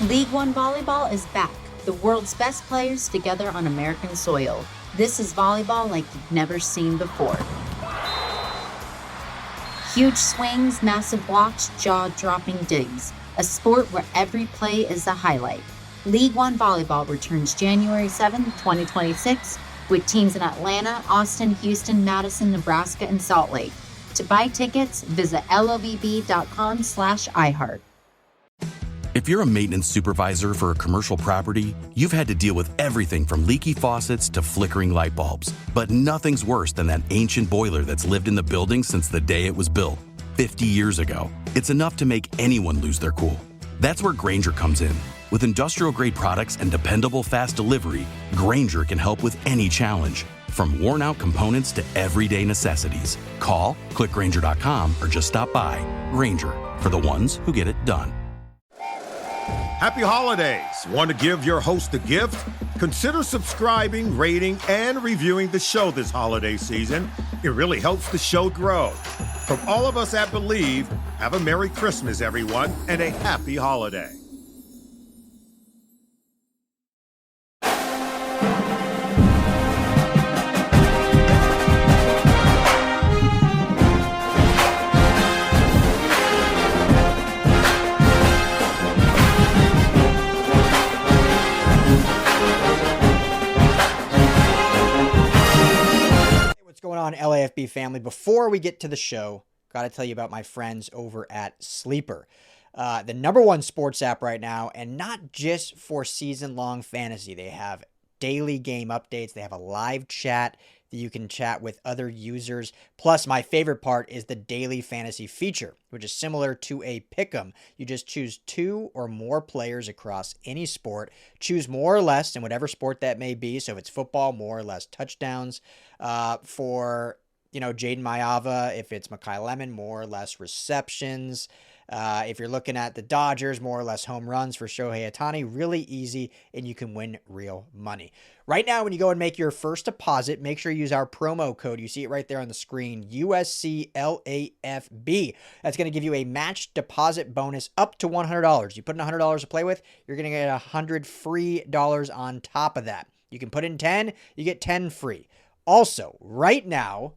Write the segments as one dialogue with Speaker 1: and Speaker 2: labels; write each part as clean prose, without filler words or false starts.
Speaker 1: League One Volleyball is back, the world's best players together on American soil. This is volleyball like you've never seen before. Huge swings, massive blocks, jaw-dropping digs. A sport where every play is a highlight. League One Volleyball returns January 7, 2026, with teams in Atlanta, Austin, Houston, Madison, Nebraska, and Salt Lake. To buy tickets, visit LAFB.com/iHeart.
Speaker 2: If you're a maintenance supervisor for a commercial property, you've had to deal with everything from leaky faucets to flickering light bulbs. But nothing's worse than that ancient boiler that's lived in the building since the day it was built, 50 years ago. It's enough to make anyone lose their cool. That's where Grainger comes in. With industrial-grade products and dependable fast delivery, Grainger can help with any challenge, from worn-out components to everyday necessities. Call, click Grainger.com, or just stop by. Grainger, for the ones who get it done.
Speaker 3: Happy holidays. Want to give your host a gift? Consider subscribing, rating, and reviewing the show this holiday season. It really helps the show grow. From all of us at Believe, have a Merry Christmas, everyone, and a happy holiday.
Speaker 4: What's going on, LAFB family? Before we get to the show, got to tell you about my friends over at Sleeper, the number one sports app right now, and not just for season-long fantasy. They have daily game updates. They have a live chat that you can chat with other users. Plus, my favorite part is the daily fantasy feature, which is similar to a pick'em. You just choose 2 or more players across any sport. Choose more or less in whatever sport that may be. So if it's football, more or less touchdowns. For Jaden Mayava, if it's Mekhi Lemon, more or less receptions. If you're looking at the Dodgers, more or less home runs for Shohei Ohtani. Really easy, and you can win real money. Right now, when you go and make your first deposit, make sure you use our promo code. You see it right there on the screen, USC LAFB. That's going to give you a matched deposit bonus up to $100. You put in $100 to play with, you're going to get $100 free on top of that. You can put in 10, you get 10 free. Also, right now,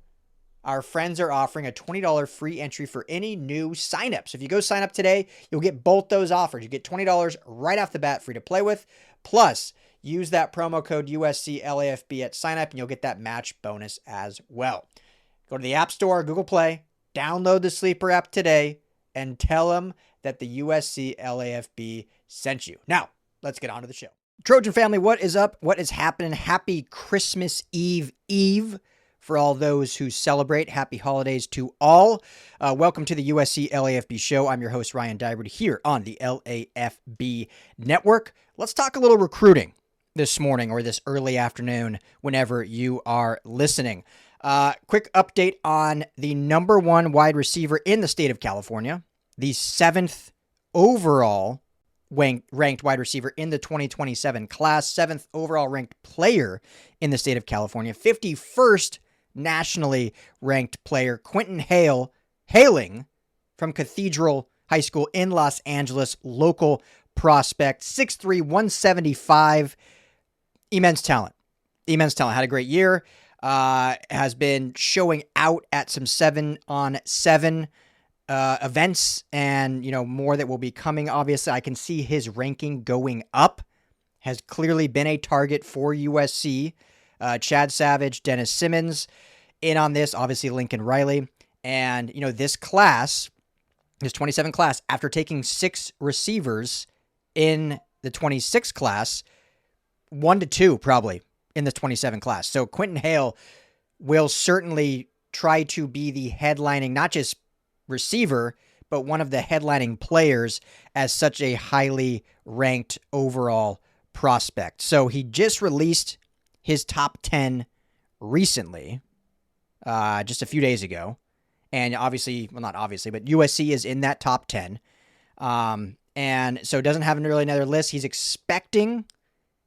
Speaker 4: our friends are offering a $20 free entry for any new signups. If you go sign up today, you'll get both those offers. You get $20 right off the bat free to play with. Plus, use that promo code USCLAFB at sign up and you'll get that match bonus as well. Go to the App Store, Google Play, download the Sleeper app today, and tell them that the USC LAFB sent you. Now, let's get on to the show. Trojan family, what is up? What is happening? Happy Christmas Eve for all those who celebrate. Happy holidays to all. Welcome to the USC LAFB show. I'm your host, Ryan Dybert, here on the LAFB network. Let's talk a little recruiting this morning or this early afternoon whenever you are listening. Quick update on the number one wide receiver in the state of California, the 7th overall ranked wide receiver in the 2027 class, 7th overall ranked player in the state of California, 51st nationally ranked player, Quentin Hale, hailing from Cathedral High School in Los Angeles, local prospect, 6'3", 175, immense talent, had a great year, has been showing out at some 7-on-7 events, and more that will be coming. Obviously, I can see his ranking going up. Has clearly been a target for USC. Chad Savage, Dennis Simmons, in on this. Obviously, Lincoln Riley, and this class, this 27 class, after taking 6 receivers in the 26 class, 1 to 2 probably in the 27 class. So Quentin Hale will certainly try to be the headlining, not just receiver, but one of the headlining players as such a highly ranked overall prospect. So he just released his top 10 recently, just a few days ago. And obviously, well, not obviously, but USC is in that top 10. And so doesn't have really another list. He's expecting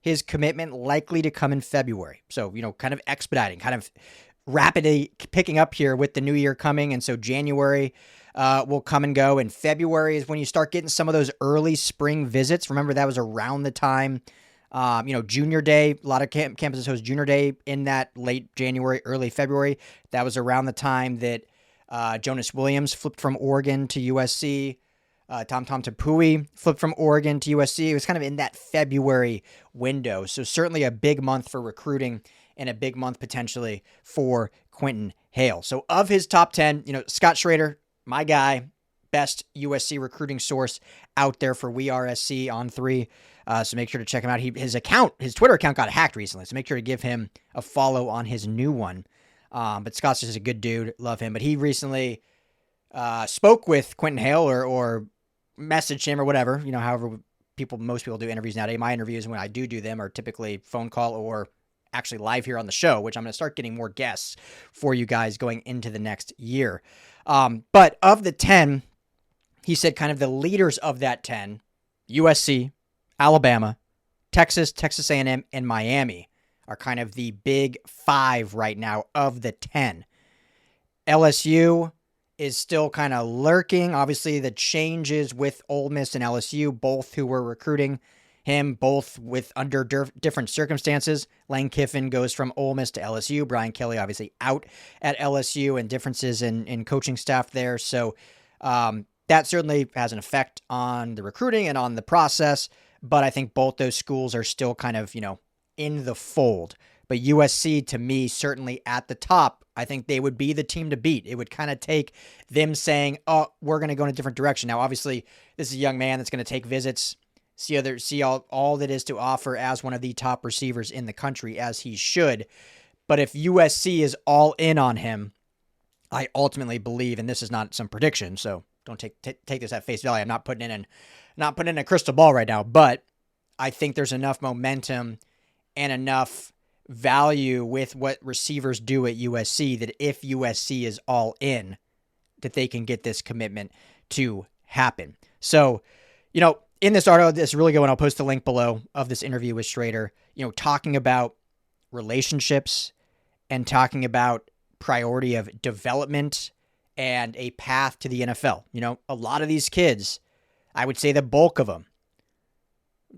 Speaker 4: his commitment likely to come in February. So, kind of expediting, kind of rapidly picking up here with the new year coming. And so January will come and go. In February is when you start getting some of those early spring visits. Remember, that was around the time, Junior Day. A lot of campuses host Junior Day in that late January, early February. That was around the time that Jonas Williams flipped from Oregon to USC. Tom Tapui flipped from Oregon to USC. It was kind of in that February window. So certainly a big month for recruiting and a big month potentially for Quentin Hale. So of his top 10, Scott Schrader, my guy, best USC recruiting source out there for WeRSC on 3. So make sure to check him out. His Twitter account got hacked recently. So make sure to give him a follow on his new one. But Scott's just a good dude. Love him. But he recently spoke with Quentin Hale or messaged him or whatever, however most people do interviews nowadays. My interviews, when I do them, are typically phone call or actually live here on the show, which I'm going to start getting more guests for you guys going into the next year. But of the 10, he said kind of the leaders of that 10, USC, Alabama, Texas A&M, and Miami are kind of the big 5 right now of the 10. LSU is still kind of lurking. Obviously, the changes with Ole Miss and LSU, both who were recruiting him, both with under different circumstances. Lane Kiffin goes from Ole Miss to LSU. Brian Kelly obviously out at LSU, and differences in coaching staff there. So that certainly has an effect on the recruiting and on the process. But I think both those schools are still kind of, in the fold. But USC, to me, certainly at the top, I think they would be the team to beat. It would kind of take them saying, oh, we're going to go in a different direction. Now, obviously, this is a young man that's going to take visits, see all that is to offer as one of the top receivers in the country, as he should. But if USC is all in on him, I ultimately believe, and this is not some prediction, so don't take this at face value. I'm not putting in a crystal ball right now, but I think there's enough momentum and enough value with what receivers do at USC that if USC is all in, that they can get this commitment to happen. So, in this article, this is really good one. I'll post the link below of this interview with Schrader, talking about relationships and talking about priority of development and a path to the NFL. A lot of these kids, I would say the bulk of them,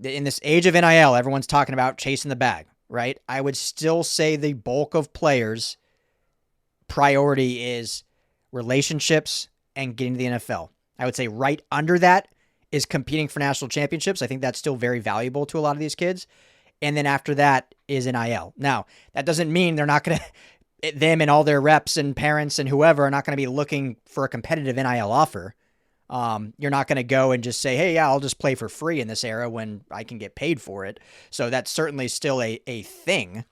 Speaker 4: in this age of NIL, everyone's talking about chasing the bag, right? I would still say the bulk of players' priority is relationships and getting to the NFL. I would say right under that is competing for national championships. I think that's still very valuable to a lot of these kids. And then after that is NIL. Now, that doesn't mean they're not going to, them and all their reps and parents and whoever are not going to be looking for a competitive NIL offer. You're not going to go and just say, hey, yeah, I'll just play for free in this era when I can get paid for it. So that's certainly still a thing.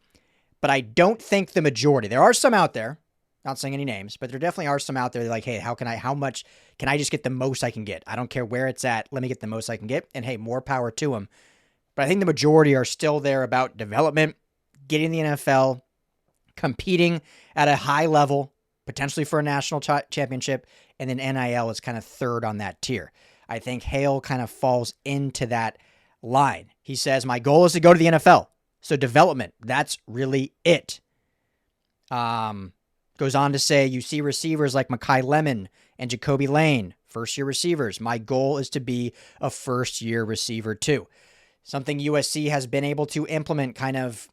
Speaker 4: But I don't think the majority, there are some out there, not saying any names, but there definitely are some out there like, hey, how much can I just get the most I can get? I don't care where it's at. Let me get the most I can get. And hey, more power to them. But I think the majority are still there about development, getting the NFL, competing at a high level, potentially for a national championship, and then NIL is kind of third on that tier. I think Hale kind of falls into that line. He says, my goal is to go to the NFL. So development, that's really it. Goes on to say, you see receivers like Makai Lemon and Jacoby Lane, first-year receivers. My goal is to be a first-year receiver too. Something USC has been able to implement kind of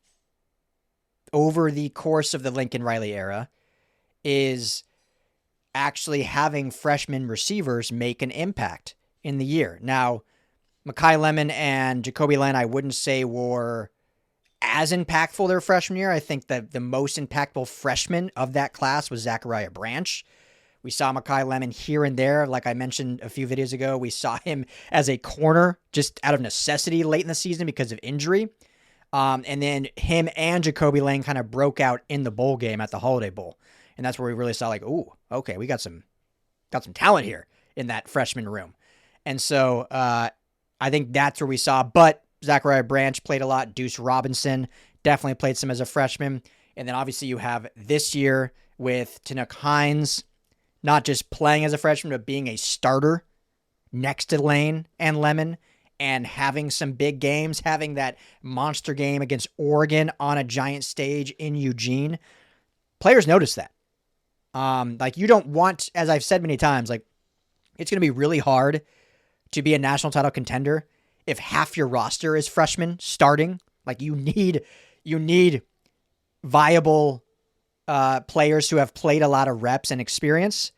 Speaker 4: over the course of the Lincoln Riley era is actually having freshman receivers make an impact in the year. Now, Makai Lemon and Jacoby Lane, I wouldn't say were as impactful their freshman year. I think that the most impactful freshman of that class was Zachariah Branch. We saw Makai Lemon here and there. Like I mentioned a few videos ago, we saw him as a corner just out of necessity late in the season because of injury. And then him and Jacoby Lane kind of broke out in the bowl game at the Holiday Bowl. And that's where we really saw like, ooh, okay, we got some talent here in that freshman room. And so I think that's where we saw. But Zachariah Branch played a lot. Deuce Robinson definitely played some as a freshman. And then obviously you have this year with Tanook Hines not just playing as a freshman, but being a starter next to Lane and Lemon and having some big games, having that monster game against Oregon on a giant stage in Eugene. Players notice that. Like you don't want, as I've said many times, like It's going to be really hard to be a national title contender if half your roster is freshmen starting. Like you need viable players who have played a lot of reps and experience.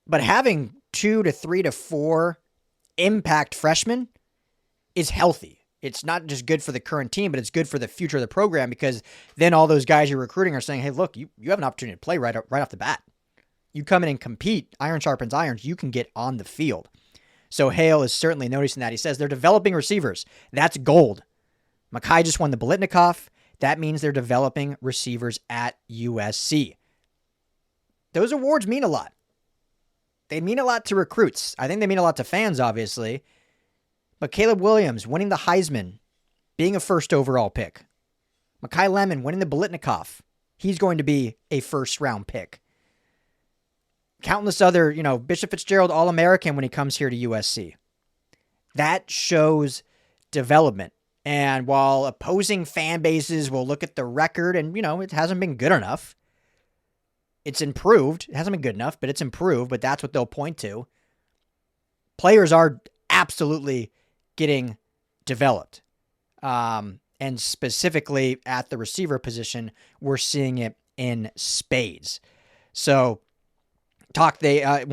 Speaker 4: But having 2 to 3 to 4 impact freshmen is healthy. It's not just good for the current team, but it's good for the future of the program, because then all those guys you're recruiting are saying, hey, look, you have an opportunity to play right off the bat. You come in and compete, iron sharpens iron, you can get on the field. So Hale is certainly noticing that. He says they're developing receivers. That's gold. Mackay just won the Biletnikoff. That means they're developing receivers at USC. Those awards mean a lot. They mean a lot to recruits. I think they mean a lot to fans, obviously. But Caleb Williams winning the Heisman, being a first overall pick. Mackay Lemon winning the Biletnikoff. He's going to be a first-round pick. Countless other, Bishop Fitzgerald All-American when he comes here to USC. That shows development. And while opposing fan bases will look at the record and, it hasn't been good enough, it's improved. It hasn't been good enough, but it's improved. But that's what they'll point to. Players are absolutely getting developed. And specifically at the receiver position, we're seeing it in spades. So one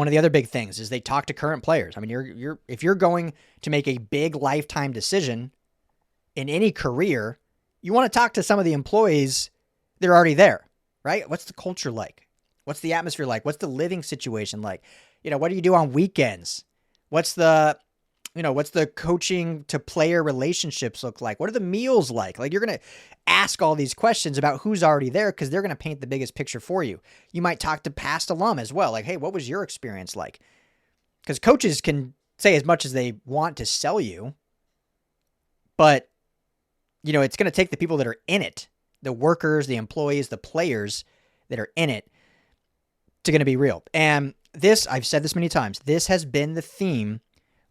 Speaker 4: of the other big things is they talk to current players. I mean, if you're going to make a big lifetime decision in any career, you want to talk to some of the employees that are already there, right? What's the culture like? What's the atmosphere like? What's the living situation like? What do you do on weekends? What's the coaching to player relationships look like? What are the meals like? Like, you're going to ask all these questions about who's already there because they're going to paint the biggest picture for you. You might talk to past alum as well. Like, hey, what was your experience like? Because coaches can say as much as they want to sell you, but, it's going to take the people that are in it, the workers, the employees, the players that are in it, to going to be real. And this, I've said this many times, this has been the theme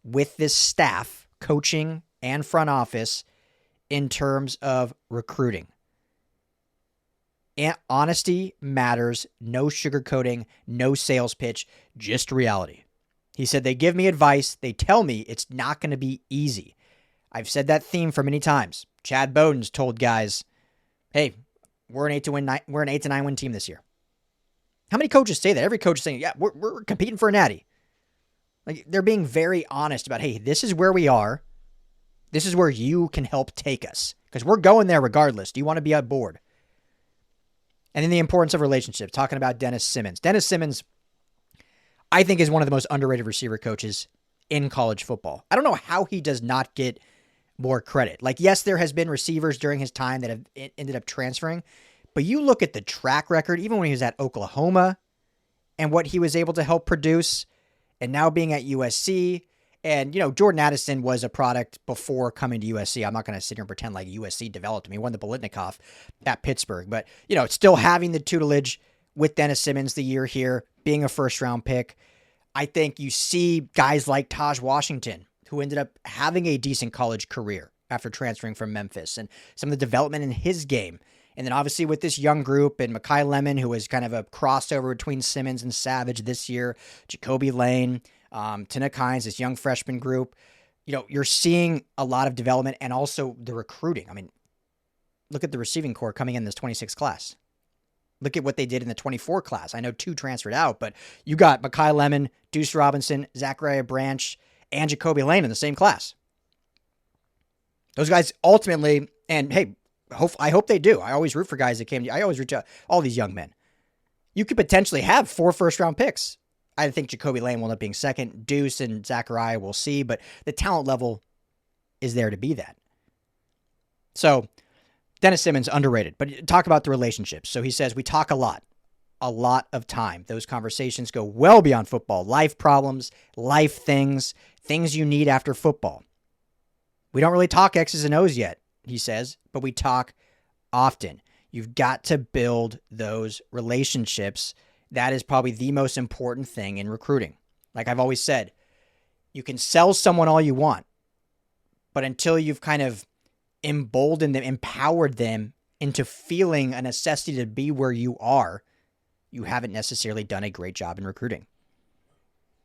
Speaker 4: with this staff, coaching and front office, in terms of recruiting. And honesty matters, no sugarcoating, no sales pitch, just reality. He said, they give me advice, they tell me it's not going to be easy. I've said that theme for many times. Chad Bowden's told guys, hey, we're an 8 to 9 win team this year. How many coaches say that? Every coach is saying, yeah, we're competing for a natty. Like, they're being very honest about, hey, this is where we are. This is where you can help take us, because we're going there regardless. Do you want to be on board? And then the importance of relationships, talking about Dennis Simmons. Dennis Simmons, I think, is one of the most underrated receiver coaches in college football. I don't know how he does not get more credit. Like, yes, there has been receivers during his time that have ended up transferring, but you look at the track record, even when he was at Oklahoma and what he was able to help produce, and now being at USC. And, Jordan Addison was a product before coming to USC. I'm not going to sit here and pretend like USC developed him. He won the Biletnikoff at Pittsburgh. But, still having the tutelage with Dennis Simmons the year here, being a first-round pick. I think you see guys like Taj Washington, who ended up having a decent college career after transferring from Memphis, and some of the development in his game. And then obviously with this young group, and Mackay Lemon, who was kind of a crossover between Simmons and Savage this year, Jacoby Lane, Tana Kynes, this young freshman group, you're seeing a lot of development, and also the recruiting. I mean, look at the receiving corps coming in this 26 class. Look at what they did in the 24 class. I know 2 transferred out, but you got Mackay Lemon, Deuce Robinson, Zachariah Branch, and Jacoby Lane in the same class. Those guys ultimately, and hey, I hope they do. I always root for guys that came to, I always root to all these young men. You could potentially have 4 first-round picks. I think Jacoby Lane will end up being second. Deuce and Zachariah, we'll see, but the talent level is there to be that. So, Dennis Simmons, underrated, but talk about the relationships. So he says, we talk a lot of time. Those conversations go well beyond football. Life problems, life things you need after football. We don't really talk X's and O's yet, he says, but we talk often. You've got to build those relationships. That is probably the most important thing in recruiting. Like I've always said, you can sell someone all you want, but until you've kind of emboldened them, empowered them into feeling a necessity to be where you are, you haven't necessarily done a great job in recruiting.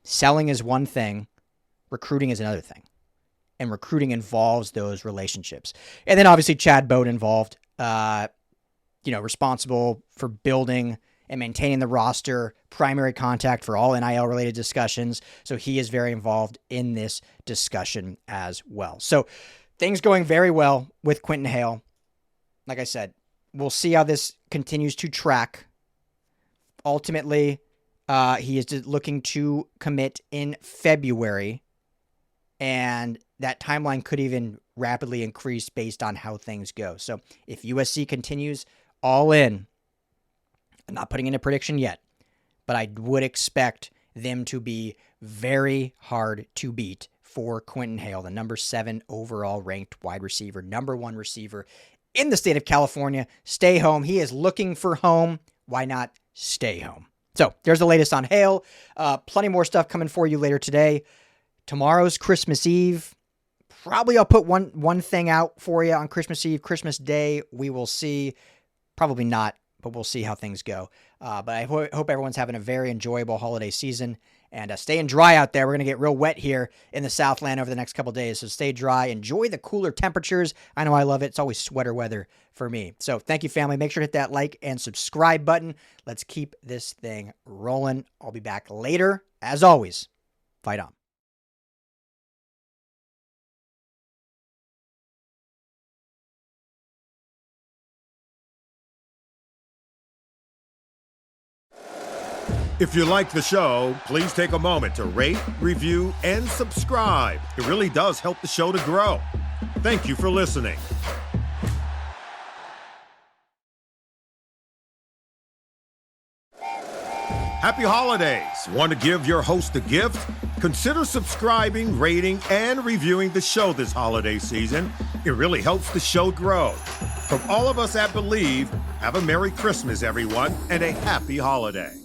Speaker 4: Selling is one thing, recruiting is another thing. And recruiting involves those relationships. And then obviously Chad Bowden involved, responsible for building and maintaining the roster, primary contact for all NIL-related discussions. So he is very involved in this discussion as well. So things going very well with Quentin Hale. Like I said, we'll see how this continues to track. Ultimately, he is looking to commit in February, and that timeline could even rapidly increase based on how things go. So if USC continues all in, I'm not putting in a prediction yet, but I would expect them to be very hard to beat for Quentin Hale, the number 7 overall ranked wide receiver, number 1 receiver in the state of California. Stay home. He is looking for home. Why not stay home? So there's the latest on Hale. Plenty more stuff coming for you later today. Tomorrow's Christmas Eve. Probably I'll put one thing out for you on Christmas Eve. Christmas Day, we will see. Probably not, but we'll see how things go. But I hope everyone's having a very enjoyable holiday season. And staying dry out there. We're going to get real wet here in the Southland over the next couple of days. So stay dry. Enjoy the cooler temperatures. I know I love it. It's always sweater weather for me. So thank you, family. Make sure to hit that like and subscribe button. Let's keep this thing rolling. I'll be back later. As always, fight on.
Speaker 3: If you like the show, please take a moment to rate, review, and subscribe. It really does help the show to grow. Thank you for listening. Happy holidays! Want to give your host a gift? Consider subscribing, rating, and reviewing the show this holiday season. It really helps the show grow. From all of us at Believe, have a Merry Christmas, everyone, and a Happy Holiday.